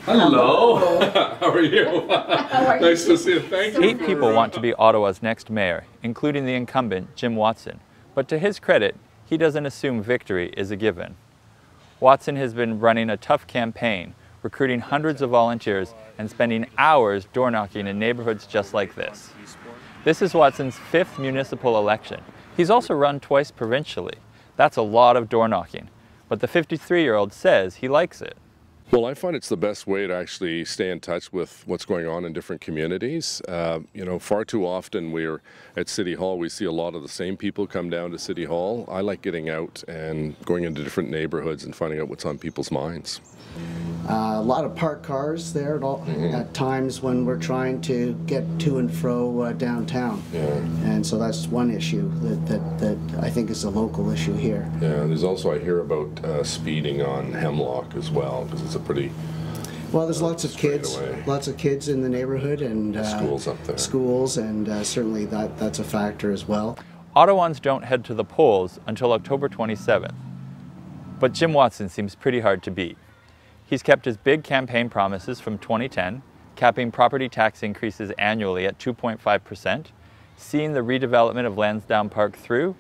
Hello. How are you? Nice to see you. Thank you. 8 people want to be Ottawa's next mayor, including the incumbent, Jim Watson. But to his credit, he doesn't assume victory is a given. Watson has been running a tough campaign, recruiting hundreds of volunteers and spending hours door knocking in neighborhoods just like this. This is Watson's 5th municipal election. He's also run twice provincially. That's a lot of door knocking. But the 53-year-old says he likes it. Well, I find it's the best way to actually stay in touch with what's going on in different communities. You know, far too often we're at City Hall, we see a lot of the same people come down to City Hall. I like getting out and going into different neighborhoods and finding out what's on people's minds. A lot of parked cars there at times when we're trying to get to and fro downtown. Yeah. And so that's one issue that I think is a local issue here. Yeah, there's also, I hear about speeding on Hemlock as well, because it's a pretty... Well, there's lots of kids in the neighborhood, and schools up there. Schools, and certainly that's a factor as well. Ottawans don't head to the polls until October 27th. But Jim Watson seems pretty hard to beat. He's kept his big campaign promises from 2010, capping property tax increases annually at 2.5%, seeing the redevelopment of Lansdowne Park through,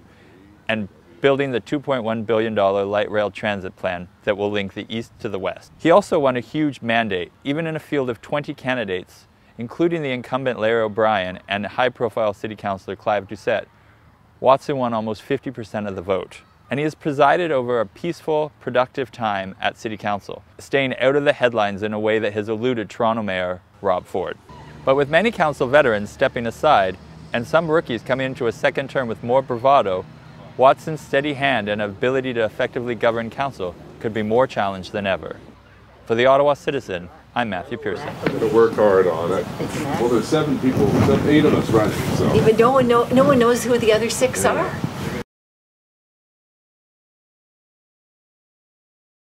and building the $2.1 billion light rail transit plan that will link the east to the west. He also won a huge mandate, even in a field of 20 candidates, including the incumbent Larry O'Brien and high-profile city councillor Clive Doucette. Watson won almost 50% of the vote. And he has presided over a peaceful, productive time at City Council, staying out of the headlines in a way that has eluded Toronto Mayor Rob Ford. But with many council veterans stepping aside, and some rookies coming into a second term with more bravado, Watson's steady hand and ability to effectively govern council could be more challenged than ever. For the Ottawa Citizen, I'm Matthew Pearson. I'm going to work hard on it. Well, there's 7 people, 8 of us running, so... But no one knows who the other 6 are.